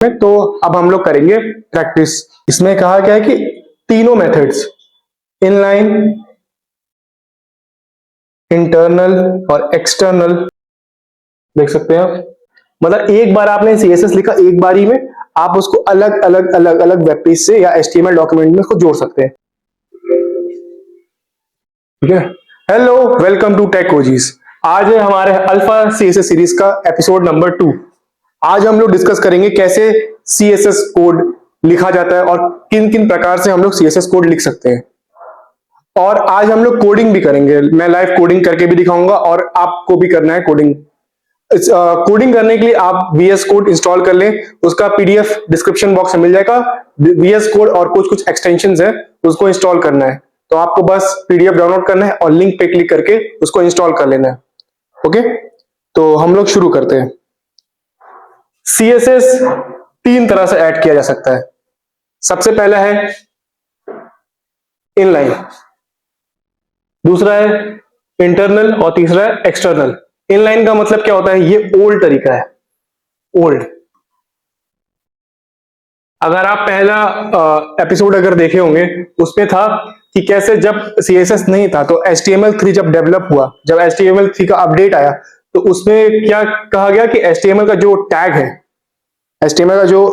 तो अब हम लोग करेंगे प्रैक्टिस। इसमें कहा गया है कि तीनों मेथड्स, इनलाइन, इंटरनल और एक्सटर्नल, देख सकते हैं आप। मतलब एक बार आपने सीएसएस लिखा, एक बारी में आप उसको अलग अलग अलग अलग वेब पेज से या एचटीएमएल डॉक्यूमेंट में उसको जोड़ सकते हैं। ठीक है, hello, welcome to tech OGs. आज है हमारे अल्फा सीएसएस सीरीज का एपिसोड नंबर 2। आज हम लोग डिस्कस करेंगे कैसे सीएसएस कोड लिखा जाता है और किन किन प्रकार से हम लोग सीएसएस कोड लिख सकते हैं। और आज हम लोग कोडिंग भी करेंगे, मैं लाइव कोडिंग करके भी दिखाऊंगा और आपको भी करना है कोडिंग। कोडिंग करने के लिए आप VS कोड इंस्टॉल कर लें, उसका PDF डिस्क्रिप्शन बॉक्स में मिल जाएगा। VS कोड और कुछ कुछ एक्सटेंशंस है, उसको इंस्टॉल करना है, तो आपको बस PDF डाउनलोड करना है और लिंक पे क्लिक करके उसको इंस्टॉल कर लेना है। ओके, तो हम लोग शुरू करते हैं। CSS 3 तरह से ऐड किया जा सकता है। सबसे पहला है इनलाइन, दूसरा है इंटरनल और तीसरा है एक्सटर्नल। इनलाइन का मतलब क्या होता है, ये ओल्ड तरीका है, ओल्ड। अगर आप पहला एपिसोड अगर देखे होंगे, उसमें था कि कैसे जब CSS नहीं था तो HTML3 जब डेवलप हुआ, जब HTML3 का अपडेट आया, तो उसमें क्या कहा गया कि HTML का जो टैग है, HTML का जो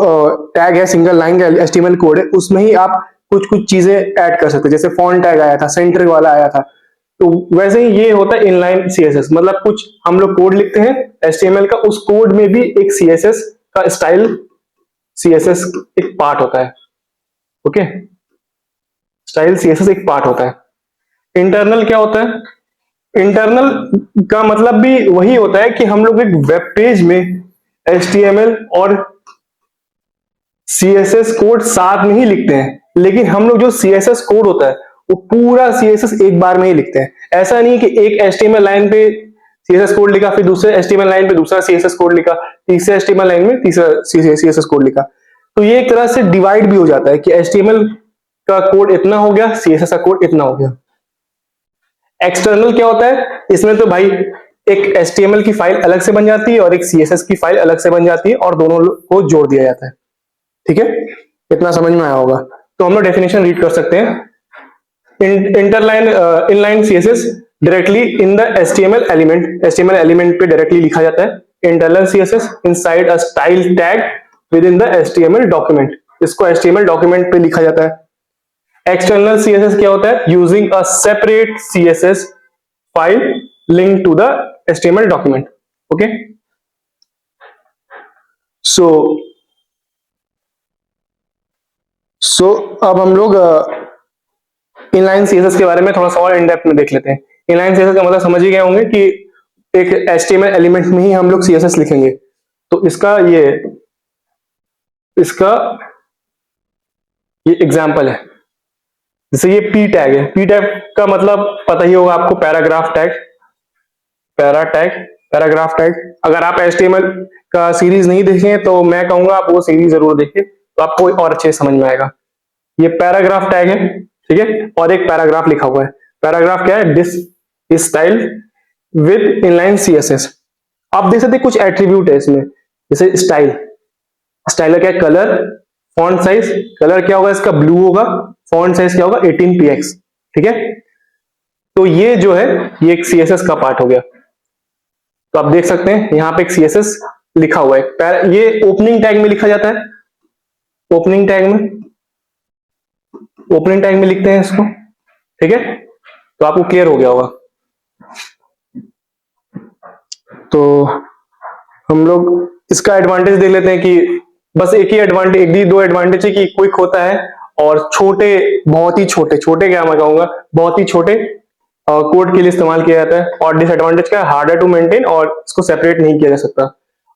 टैग है, सिंगल लाइन का HTML कोड है, उसमें ही आप कुछ कुछ चीजें ऐड कर सकते हैं। जैसे फॉन्ट टैग आया था, सेंटर वाला आया था, तो वैसे ही ये होता है इनलाइन CSS। मतलब कुछ हम लोग कोड लिखते हैं HTML का, उस कोड में भी एक CSS का स्टाइल, CSS एक पार्ट होता है। ओके, स्टाइल CSS एक पार्ट होता है। इंटरनल क्या होता है, इंटरनल का मतलब भी वही होता है कि हम लोग एक वेब पेज में HTML और CSS कोड साथ में ही लिखते हैं, लेकिन हम लोग जो CSS कोड होता है वो पूरा CSS एक बार में ही लिखते हैं। ऐसा नहीं कि एक HTML लाइन पे CSS कोड लिखा, फिर दूसरे HTML लाइन पे दूसरा CSS कोड लिखा, तीसरे HTML लाइन में तीसरा CSS कोड लिखा। तो ये एक तरह से डिवाइड भी हो जाता है कि HTML का कोड इतना हो गया, CSS का कोड इतना हो गया। एक्सटर्नल क्या होता है, इसमें तो भाई एक HTML की फाइल अलग से बन जाती है और एक CSS की फाइल अलग से बन जाती है और दोनों को जोड़ दिया जाता है। ठीक है, इतना समझ में आया होगा। तो हम लोग डेफिनेशन रीड कर सकते हैं। Interline inline CSS directly in the HTML element पे डायरेक्टली लिखा जाता है। Internal CSS inside a style tag within the HTML document, इसको HTML डॉक्यूमेंट पे लिखा जाता है। एक्सटर्नल CSS क्या होता है, using a separate CSS file link to the HTML document. Okay, so अब हम लोग इनलाइन CSS के बारे में थोड़ा सा और इन डेप्थ में देख लेते हैं। इनलाइन CSS का मतलब समझ ही गए होंगे कि एक HTML एलिमेंट में ही हम लोग CSS लिखेंगे। तो इसका ये एग्जांपल है, जैसे ये P टैग है। P टैग का मतलब पता ही होगा आपको, पैराग्राफ टैग, पैराग्राफ टैग। अगर आप HTML का सीरीज नहीं देखें तो मैं कहूंगा आप वो सीरीज जरूर देखें, तो आपको और अच्छे समझ में आएगा। ये पैराग्राफ टैग है, ठीक है, और एक पैराग्राफ लिखा हुआ है। पैराग्राफ क्या है, this is style with inline CSS। आप देख सकते हैं कुछ एट्रीब्यूट है इसमें, जैसे स्टाइल का क्या है, कलर, फॉन्ट साइज। कलर क्या होगा इसका, ब्लू होगा। फॉन्ट साइज क्या होगा, 18px। ठीक है, तो ये जो है ये एक CSS का पार्ट हो गया। तो आप देख सकते हैं यहाँ पे एक CSS लिखा हुआ है। ये ओपनिंग टैग में लिखा जाता है, ओपनिंग टैग में लिखते हैं इसको। ठीक है, तो आपको क्लियर हो गया होगा। तो हम लोग इसका एडवांटेज देख लेते हैं कि बस एक ही एडवांटेज, एक ही दो एडवांटेज है कि क्विक होता है और छोटे, बहुत ही छोटे क्या मैं कहूंगा, बहुत ही छोटे कोड के लिए इस्तेमाल किया जाता है। और डिसएडवांटेज क्या है, हार्डर टू मेंटेन और इसको सेपरेट नहीं किया जा सकता।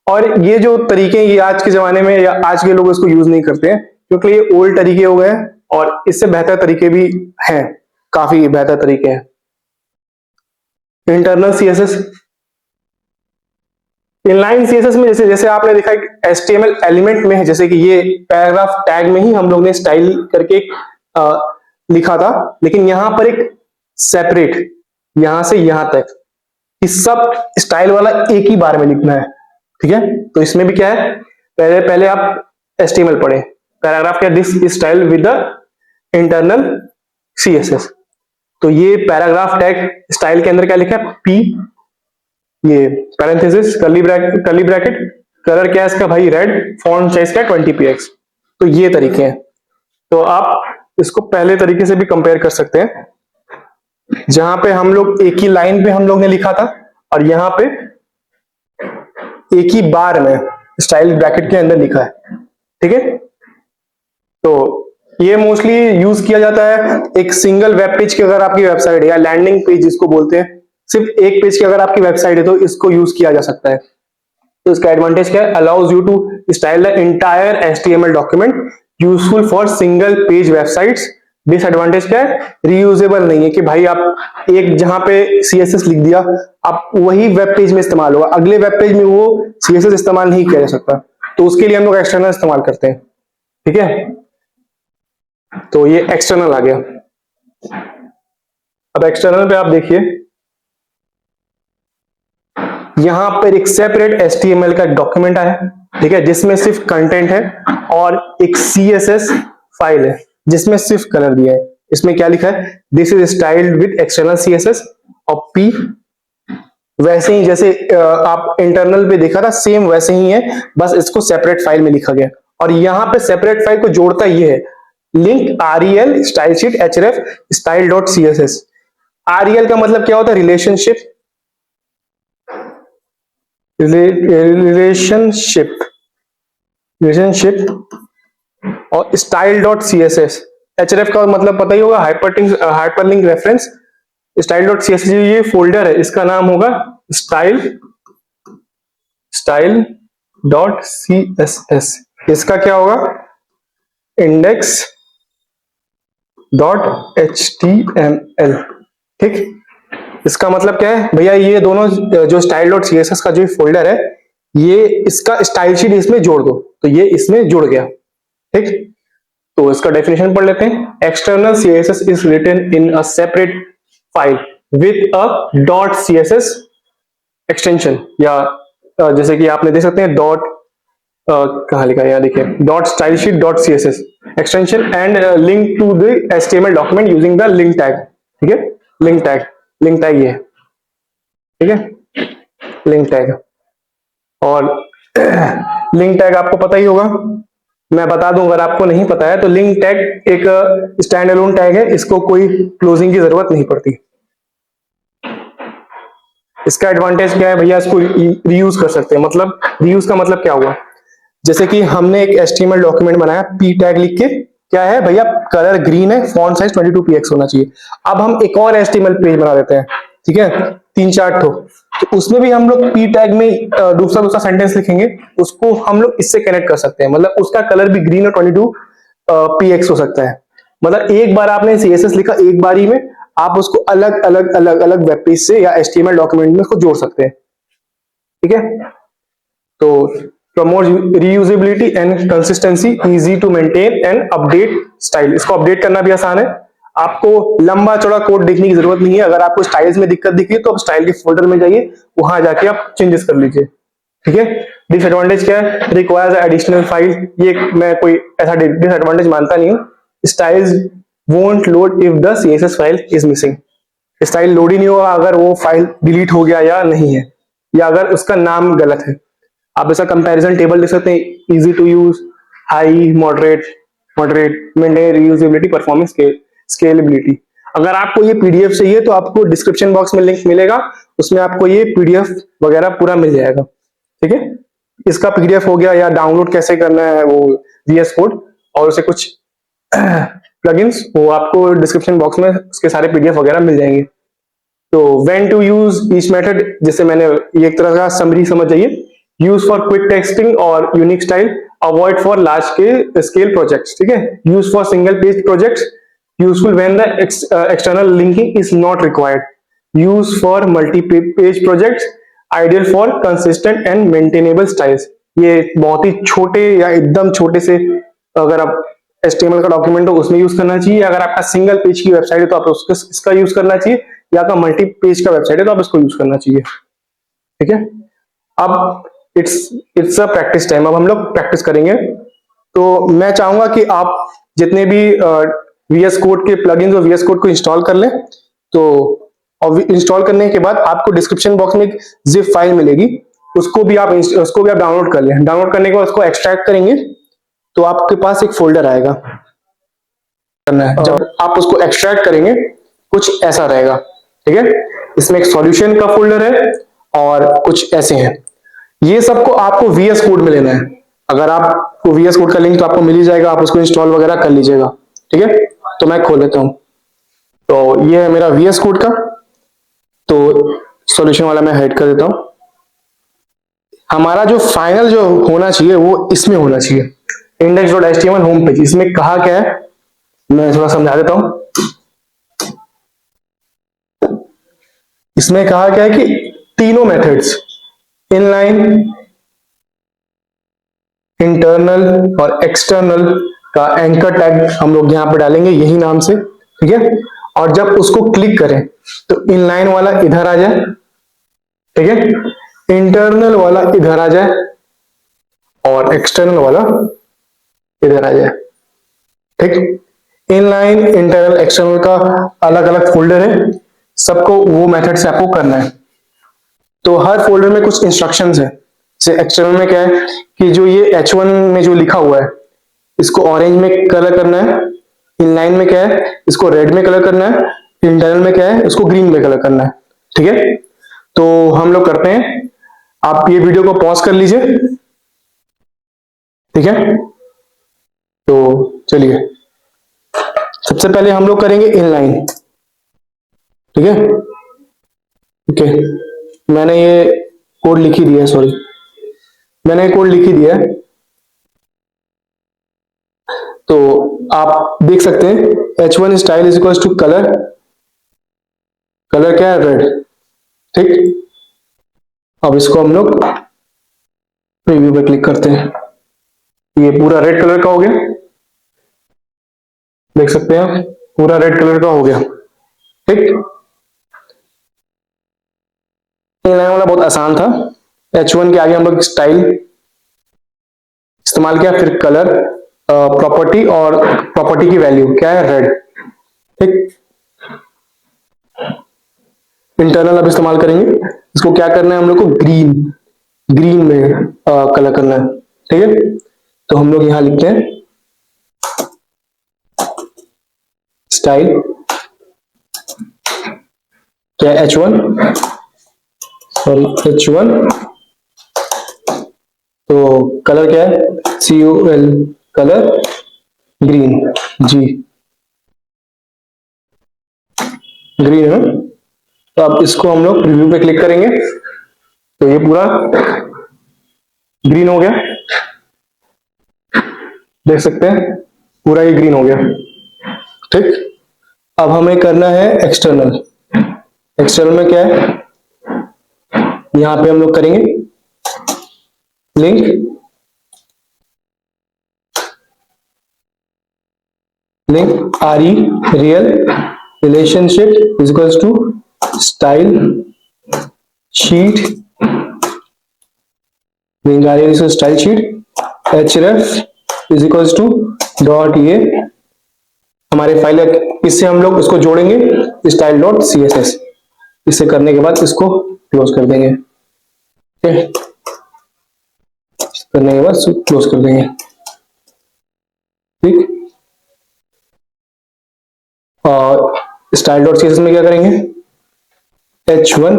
और ये जो तरीके हैं ये आज के जमाने में या आज के लोग इसको यूज नहीं करते हैं, क्योंकि ये ओल्ड तरीके हो गए हैं और इससे बेहतर तरीके भी हैं, काफी बेहतर तरीके हैं। इंटरनल CSS, इनलाइन CSS में जैसे जैसे आपने देखा HTML एलिमेंट में है, जैसे कि ये पैराग्राफ टैग में ही हम लोग ने स्टाइल करके लिखा था, लेकिन यहां पर एक सेपरेट, यहां से यहां तक इस सब स्टाइल वाला एक ही बार में लिखना है। ठीक है, तो इसमें भी क्या है, पहले आप HTML पढ़े। पैराग्राफ क्या, this style with the internal CSS। तो ये पैराग्राफ टैग स्टाइल के अंदर क्या लिखा है, P, ये पैरेंथेसिस, कर्ली ब्रैकेट, कलर क्या है इसका भाई रेड, फॉन्ट साइज का 20px। तो ये तरीके हैं। तो आप इसको पहले तरीके से भी कंपेयर कर सकते हैं, जहां पे हम लोग एक ही लाइन पे हम लोग ने लिखा था और यहां पे एक ही बार में स्टाइल ब्रैकेट के अंदर लिखा है। ठीक है, तो ये मोस्टली यूज किया जाता है एक सिंगल वेब पेज की, अगर आपकी वेबसाइट है या लैंडिंग पेज जिसको बोलते हैं, सिर्फ एक पेज की अगर आपकी वेबसाइट है तो इसको यूज किया जा सकता है। तो इसका एडवांटेज क्या है, allows you to style the entire HTML document, useful for single page websites. Disadvantage क्या है, रीयूजेबल नहीं है, कि भाई आप एक जहां पे CSS लिख दिया, आप वही वेब पेज में इस्तेमाल होगा, अगले वेब पेज में वो CSS इस्तेमाल नहीं किया जा सकता। तो उसके लिए हम लोग एक्सटर्नल इस्तेमाल करते हैं। ठीक है, तो ये एक्सटर्नल आ गया। अब एक्सटर्नल पे आप देखिए, यहां पर एक सेपरेट HTML का डॉक्यूमेंट आया, ठीक है, जिसमें सिर्फ कंटेंट है, और एक CSS फाइल है जिसमें सिर्फ कलर दिया है। इसमें क्या लिखा है, this is styled with external CSS, और P वैसे ही जैसे आप इंटरनल पे देखा था, सेम वैसे ही है, बस इसको सेपरेट फाइल में लिखा गया। और यहां पे सेपरेट फाइल को जोड़ता ये है, link REL style sheet href style.css। REL का मतलब क्या होता है, रिलेशनशिप, और style.css। href का मतलब पता ही होगा, हाइपरलिंक रेफरेंस। style.css ये फोल्डर है, इसका नाम होगा style.css। इसका क्या होगा, index.html। ठीक, इसका मतलब क्या है भैया, ये दोनों जो style.css का जो फोल्डर है, ये इसका स्टाइल शीट इसमें जोड़ दो, तो ये इसमें जुड़ गया। ठीक, तो इसका डेफिनेशन पढ़ लेते हैं। External CSS is written in a separate file with a .css extension, या जैसे कि आपने देख सकते हैं कहां लिखा है, यहाँ देखिए, .stylesheet.css extension and link to the HTML document using the link tag. ठीक है, लिंक टैग ये है। ठीक है, लिंक टैग, और लिंक टैग आपको पता ही होगा, मैं बता दूं अगर आपको नहीं पता है तो। लिंक टैग एक स्टैंड अलोन टैग है, इसको कोई क्लोजिंग की जरूरत नहीं पड़ती। इसका एडवांटेज क्या है भैया, इसको रीयूज कर सकते हैं। मतलब रीयूज का मतलब क्या हुआ, जैसे कि हमने एक HTML डॉक्यूमेंट बनाया, P टैग लिख के, क्या है भैया, कलर ग्रीन है, फॉन्ट साइज 22px होना चाहिए। अब हम एक और HTML पेज बना देते हैं, ठीक है, 3-4 ठो, तो उसमें भी हम लोग P टैग में दूसरा सेंटेंस लिखेंगे, उसको हम लोग इससे कनेक्ट कर सकते हैं। मतलब उसका कलर भी ग्रीन और 22px हो सकता है। मतलब एक बार आपने CSS लिखा, एक बारी में आप उसको अलग अलग वेब पेज से या HTML डॉक्यूमेंट में उसको जोड़ सकते हैं। ठीक है, तो promote reusability and consistency, easy to maintain and update style. इसको अपडेट करना भी आसान है, आपको लंबा चौड़ा कोड देखने की जरूरत नहीं है। अगर आपको स्टाइल्स में दिक्कत दिख रही है तो आप स्टाइल के फोल्डर में जाइए, वहां जाके आप चेंजेस कर लीजिए। ठीक है, डिसएडवांटेज क्या है, रिक्वायर्स एडिशनल फाइल, ये मैं कोई ऐसा डिसएडवांटेज मानता नहीं हूँ। Styles won't load if the CSS file is missing. Style load ही नहीं होगा अगर वो फाइल डिलीट हो गया या नहीं है, या अगर उसका नाम गलत है। आप इसका कंपैरिजन टेबल देख सकते हैं, easy to use, high, moderate, maintain reusability, performance, scalability. अगर आपको ये PDF चाहिए तो आपको डिस्क्रिप्शन बॉक्स में लिंक मिलेगा, उसमें आपको ये PDF वगैरह पूरा मिल जाएगा। ठीक है, इसका PDF हो गया, या डाउनलोड कैसे करना है वो VS कोड और उसे कुछ प्लगइन्स, वो आपको डिस्क्रिप्शन बॉक्स में उसके सारे PDF वगैरह मिल जाएंगे। तो when to use each method, जैसे मैंने ये एक तरह का समरी समझ जाइए, यूज फॉर क्विक टेक्सटिंग और unique style, avoid for large scale projects. ठीक है, use for single page projects, useful when the external linking is not required, use for multi page projects, ideal for consistent and maintainable styles. ये बहुत ही छोटे या एकदम छोटे से, अगर आप HTML का डॉक्यूमेंट हो उसमें यूज करना चाहिए, अगर आपका सिंगल पेज की वेबसाइट है तो आप उसका इसका यूज करना चाहिए, या आपका मल्टी पेज का वेबसाइट है तो आप इसको यूज करना चाहिए। ठीक है, अब इट्स अ प्रैक्टिस टाइम, अब हम लोग प्रैक्टिस करेंगे। तो मैं चाहूंगा कि आप जितने भी VS कोड के प्लगइन्स और VS कोड को इंस्टॉल कर लें। तो और इंस्टॉल करने के बाद आपको डिस्क्रिप्शन बॉक्स में एक जिप फाइल मिलेगी, उसको भी आप डाउनलोड कर लें। डाउनलोड करने के बाद उसको एक्सट्रैक्ट करेंगे तो आपके पास एक फोल्डर आएगा। करना है जब आप उसको एक्सट्रैक्ट करेंगे कुछ ऐसा रहेगा, ठीक है। इसमें एक सॉल्यूशन का फोल्डर है और कुछ ऐसे हैं। ये सबको आपको VS कोड में लेना है। अगर आपको VS कोड का लिंक तो आपको मिल ही जाएगा, आप उसको इंस्टॉल वगैरह कर लीजिएगा, ठीक है। तो मैं खोल लेता हूं। तो ये है मेरा VS कोड का, तो सॉल्यूशन वाला मैं हाइड कर देता हूं। हमारा जो फाइनल जो होना चाहिए वो इसमें होना चाहिए, index.html होम पेज। इसमें कहा क्या है मैं थोड़ा समझा देता हूं। इसमें कहा क्या है कि तीनों मेथड्स इनलाइन, इंटरनल और एक्सटर्नल का एंकर टैग हम लोग यहां पर डालेंगे यही नाम से, ठीक है। और जब उसको क्लिक करें तो इनलाइन वाला इधर आ जाए, ठीक है, इंटरनल वाला इधर आ जाए और एक्सटर्नल वाला इधर आ जाए, ठीक। इनलाइन, इंटरनल, एक्सटर्नल का अलग अलग फोल्डर है, सबको वो मेथड से आपको करना है। तो हर फोल्डर में कुछ इंस्ट्रक्शंस है। जैसे एक्सटर्नल में क्या है कि जो ये H1 में जो लिखा हुआ है इसको ऑरेंज में कलर करना है। इनलाइन में क्या है इसको रेड में कलर करना है। इंटरनल में क्या है इसको ग्रीन में कलर करना है, ठीक है। तो हम लोग करते हैं, आप ये वीडियो को पॉज कर लीजिए, ठीक है। तो चलिए सबसे पहले हम लोग करेंगे इनलाइन, ठीक है। ओके, मैंने ये कोड लिख ही दिया है, सॉरी मैंने कोड लिख ही दिया है। तो आप देख सकते हैं H1 style is equal to color, color क्या है रेड, ठीक। अब इसको हम लोग प्रीव्यू पे क्लिक करते हैं, ये पूरा रेड कलर का हो गया, देख सकते हैं आप पूरा रेड कलर का हो गया, ठीक। इनलाइन वाला बहुत आसान था। H1 के आगे हम लोग स्टाइल इस्तेमाल किया, फिर कलर, प्रॉपर्टी और प्रॉपर्टी की वैल्यू क्या है रेड, ठीक। इंटरनल अब इस्तेमाल करेंगे, इसको क्या करना है हम लोग को ग्रीन, ग्रीन में कलर करना है, ठीक है। तो हम लोग यहां लिखते हैं स्टाइल क्या H1, सॉरी H1, तो कलर क्या है COL, कलर ग्रीन, जी ग्रीन है। तो अब इसको हम लोग प्रीव्यू पे क्लिक करेंगे तो ये पूरा ग्रीन हो गया, देख सकते हैं पूरा ये ग्रीन हो गया, ठीक। अब हमें करना है एक्सटर्नल। एक्सटर्नल में क्या है यहां पे हम लोग करेंगे link, link RE real relationship is equals to style sheet, link RE style sheet href is equals to dot, ये हमारे फाइल है, इससे हम लोग इसको जोड़ेंगे स्टाइल डॉट CSS। इसे करने के बाद इसको क्लोज कर देंगे, ठीक है। करने के बाद क्लोज कर देंगे, ठीक। और स्टाइल डॉट CSS में क्या करेंगे H1,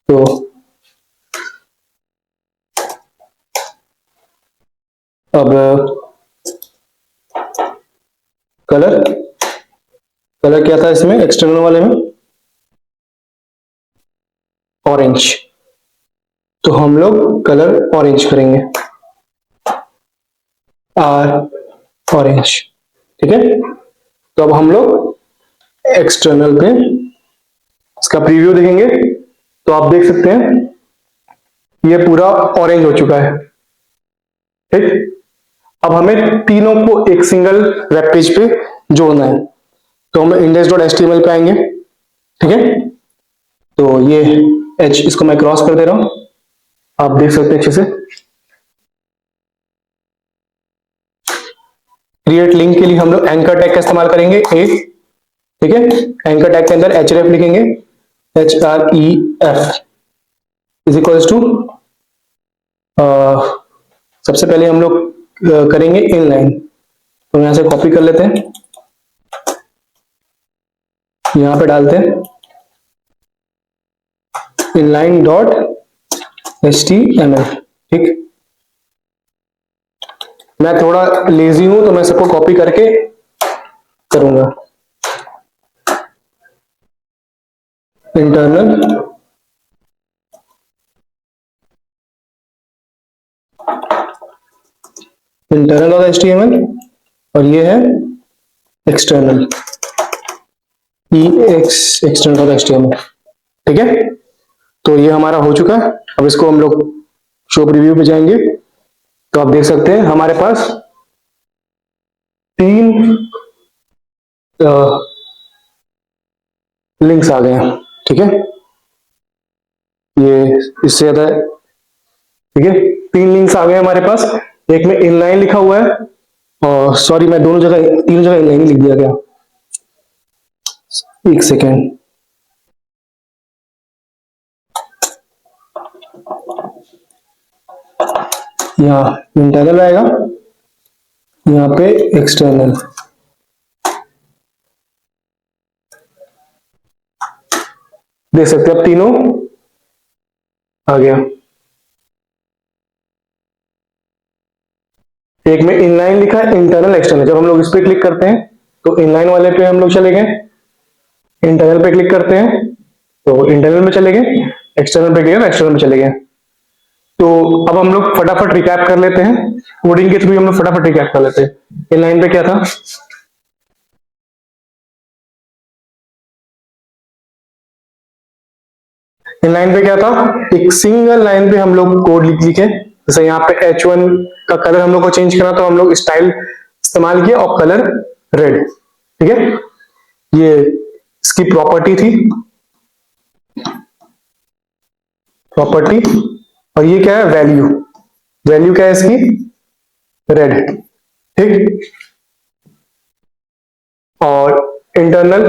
तो अब कलर, कलर क्या था इसमें एक्सटर्नल वाले में ऑरेंज, तो हम लोग कलर ऑरेंज करेंगे ऑरेंज, ठीक है। तो अब हम लोग एक्सटर्नल पे इसका प्रीव्यू देखेंगे तो आप देख सकते हैं ये पूरा ऑरेंज हो चुका है, ठीक। अब हमें तीनों को एक सिंगल वेब पेज पे जोड़ना है, तो हम index.html पे आएंगे, ठीक है। तो ये इसको मैं क्रॉस कर दे रहा हूं, आप देख सकते हैं अच्छे से। क्रिएट लिंक के लिए हम लोग एंकर टैग का इस्तेमाल करेंगे एक, ठीक है। एंकर टैग के अंदर href लिखेंगे, href इज इक्वल्स टू, सबसे पहले हम लोग करेंगे इनलाइन, तो यहां से कॉपी कर लेते हैं, यहां पे डालते हैं inline डॉट html, ठीक। मैं थोड़ा लेजी हूं तो मैं सबको कॉपी करके करूंगा। इंटरनल डॉट html और ये है एक्सटर्नल एक्सटर्नल डॉट html, ठीक है। तो ये हमारा हो चुका है। अब इसको हम लोग शो प्रीव्यू पे जाएंगे, तो आप देख सकते हैं हमारे पास 3 लिंक्स आ गए हैं, ठीक है। ये इससे ज्यादा, ठीक है, 3 लिंक्स आ गए हमारे पास। एक में इनलाइन लिखा हुआ है, और सॉरी मैं तीनों जगह इनलाइन लिख दिया गया, एक सेकेंड। यहाँ इंटरनल आएगा, यहाँ पे एक्सटर्नल, देख सकते हैं अब तीनों आ गया। एक में इनलाइन लिखा है, इंटरनल एक्सटर्नल। जब हम लोग इस पे क्लिक करते हैं तो इनलाइन वाले पे हम लोग चले गए, इंटरनल पे क्लिक करते हैं तो इंटरनल में चले गए, एक्सटर्नल पे गए एक्सटर्नल में चले गए। तो अब हम लोग फटाफट रिकैप कर लेते हैं, कोडिंग के थ्रू हम लोग फटाफट रिकैप कर लेते हैं। इनलाइन पे क्या था, इनलाइन पे क्या था, एक सिंगल लाइन पे हम लोग कोड लिखे, जैसे यहाँ पे H1 का कलर हम लोग को चेंज करना, तो हम लोग स्टाइल इस्तेमाल किया और कलर रेड, ठीक है। ये इसकी प्रॉपर्टी थी, प्रॉपर्टी, और ये क्या है, वैल्यू, वैल्यू क्या है इसकी, रेड, ठीक। और इंटरनल,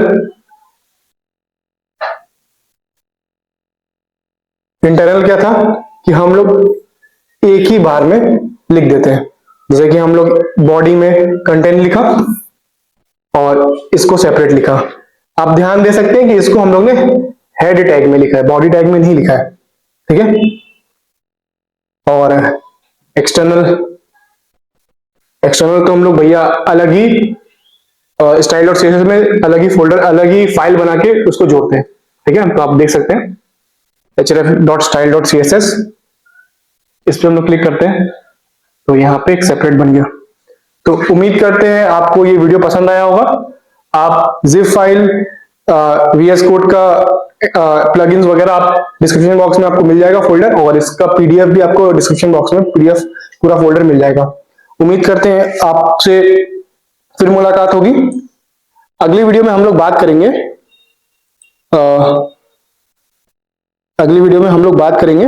इंटरनल क्या था कि हम लोग एक ही बार में लिख देते हैं, जैसे कि हम लोग बॉडी में कंटेंट लिखा और इसको सेपरेट लिखा। आप ध्यान दे सकते हैं कि इसको हम लोग ने हेड टैग में लिखा है, बॉडी टैग में नहीं लिखा है, ठीक है। और एक्सटर्नल, एक्सटर्नल तो हम लोग भैया अलग ही स्टाइल डॉट सीएसएस में अलग ही फोल्डर, अलग ही फाइल बना के उसको जोड़ते हैं, ठीक है। तो आप देख सकते हैं href.style.css, इस पे हम लोग क्लिक करते हैं तो यहाँ पे एक सेपरेट बन गया। तो उम्मीद करते हैं आपको ये वीडियो पसंद आया होगा। आप जिप फाइल, VS कोड का प्लगइन्स वगैरह आप डिस्क्रिप्शन बॉक्स में आपको मिल जाएगा फोल्डर, और इसका पीडीएफ भी आपको डिस्क्रिप्शन बॉक्स में पीडीएफ पूरा फोल्डर मिल जाएगा। उम्मीद करते हैं आपसे फिर मुलाकात होगी। अगली वीडियो में हम लोग बात करेंगे, अगली वीडियो में हम लोग बात करेंगे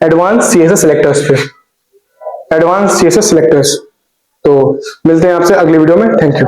एडवांस सीएसएस सिलेक्टर्स पे, एडवांस सीएसएस सिलेक्टर्स। तो मिलते हैं आपसे अगली वीडियो में, थैंक यू।